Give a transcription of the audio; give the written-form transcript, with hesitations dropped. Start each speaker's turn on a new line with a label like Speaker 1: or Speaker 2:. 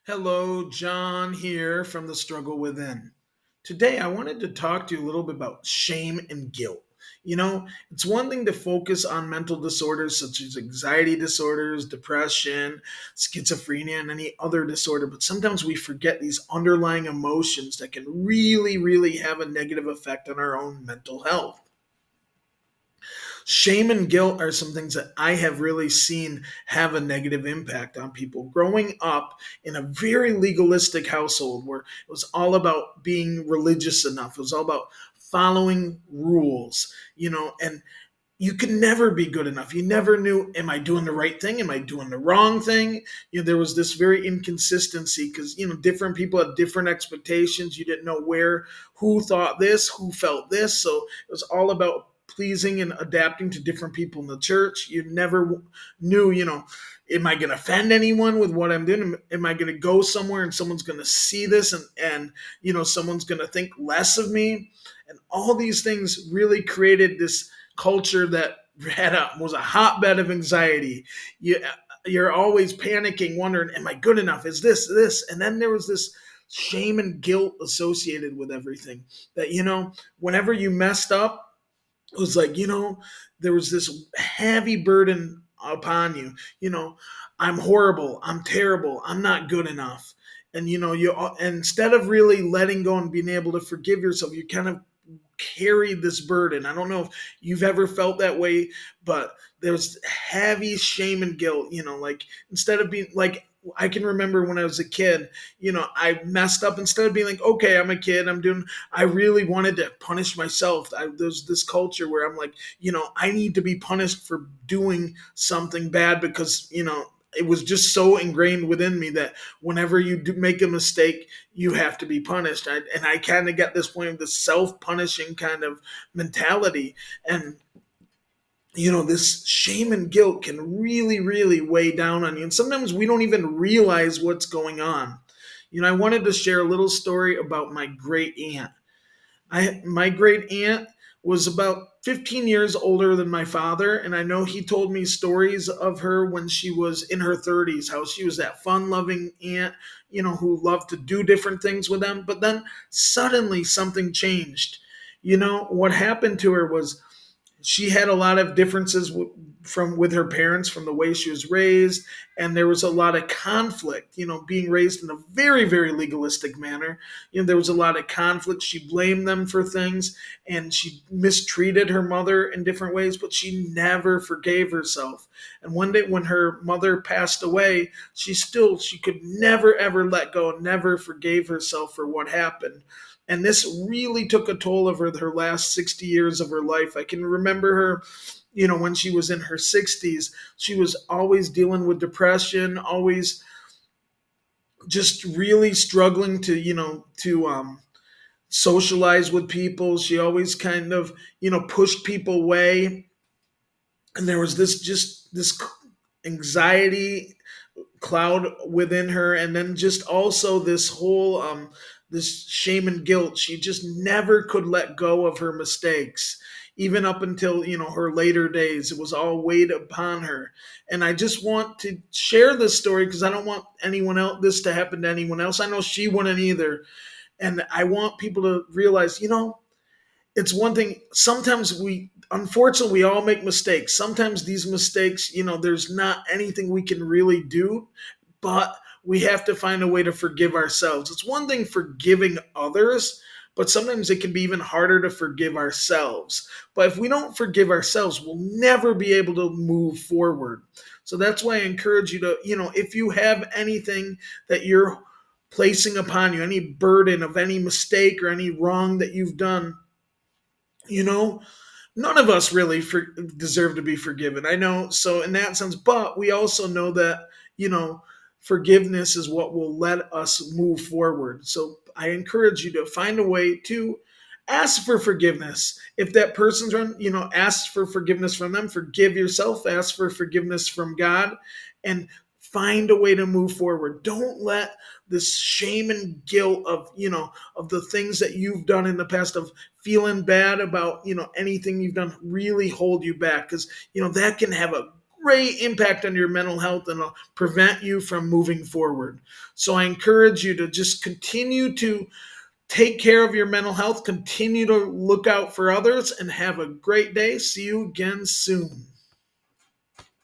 Speaker 1: Hello, John here from The Struggle Within. Today, I wanted to talk to you a little bit about shame and guilt. It's one thing to focus on mental disorders such as anxiety disorders, depression, schizophrenia, and any other disorder, but sometimes we forget these underlying emotions that can really, really have a negative effect on our own mental health. Shame and guilt are some things that I have really seen have a negative impact on people. Growing up in a very legalistic household where it was all about being religious enough, it was all about following rules, and you could never be good enough. You never knew, am I doing the right thing? Am I doing the wrong thing? There was this very inconsistency because, different people had different expectations. You didn't know who thought this, who felt this. So it was all about pleasing and adapting to different people in the church. You never knew, am I going to offend anyone with what I'm doing? Am I going to go somewhere and someone's going to see this and someone's going to think less of me? And all these things really created this culture that was a hotbed of anxiety. You're always panicking, wondering, am I good enough? Is this? And then there was this shame and guilt associated with everything that, whenever you messed up, it was like, there was this heavy burden upon you. I'm horrible. I'm terrible. I'm not good enough. And, instead of really letting go and being able to forgive yourself, you kind of carry this burden. I don't know if you've ever felt that way, but there's heavy shame and guilt, like instead of being like, I can remember when I was a kid, I messed up. Instead of being like, okay, I'm a kid, I really wanted to punish myself. There's this culture where I'm like, I need to be punished for doing something bad because, it was just so ingrained within me that whenever you do make a mistake, you have to be punished. And I kind of get this point of the self-punishing kind of mentality. And this shame and guilt can really, really weigh down on you. And sometimes we don't even realize what's going on. I wanted to share a little story about my great aunt. My great aunt was about 15 years older than my father, and I know he told me stories of her when she was in her 30s, how she was that fun-loving aunt, who loved to do different things with them. But then suddenly something changed. What happened to her was she had a lot of differences with her parents from the way she was raised, and there was a lot of conflict, being raised in a very, very legalistic manner. There was a lot of conflict. She blamed them for things, and she mistreated her mother in different ways, but she never forgave herself. And one day when her mother passed away, she could never ever let go, never forgave herself for what happened. And this really took a toll of her last 60 years of her life. I can remember her, when she was in her 60s, she was always dealing with depression, always just really struggling to socialize with people. She always kind of, pushed people away. And there was this anxiety cloud within her, and then just also this whole this shame and guilt. She just never could let go of her mistakes, even up until her later days. It was all weighed upon her. And I just want to share this story because I don't want anyone else this to happen to anyone else. I know she wouldn't either. And I want people to realize, it's one thing. Sometimes unfortunately, we all make mistakes. Sometimes these mistakes, there's not anything we can really do, but we have to find a way to forgive ourselves. It's one thing forgiving others, but sometimes it can be even harder to forgive ourselves. But if we don't forgive ourselves, we'll never be able to move forward. So that's why I encourage you to, if you have anything that you're placing upon you, any burden of any mistake or any wrong that you've done, you know, none of us really deserve to be forgiven. I know. So in that sense, but we also know that, forgiveness is what will let us move forward. So I encourage you to find a way to ask for forgiveness. If that person's run, ask for forgiveness from them, forgive yourself, ask for forgiveness from God, and find a way to move forward. Don't let this shame and guilt of the things that you've done in the past, of feeling bad about anything you've done, really hold you back, because that can have a great impact on your mental health and prevent you from moving forward. So I encourage you to just continue to take care of your mental health, continue to look out for others, and have a great day. See you again soon.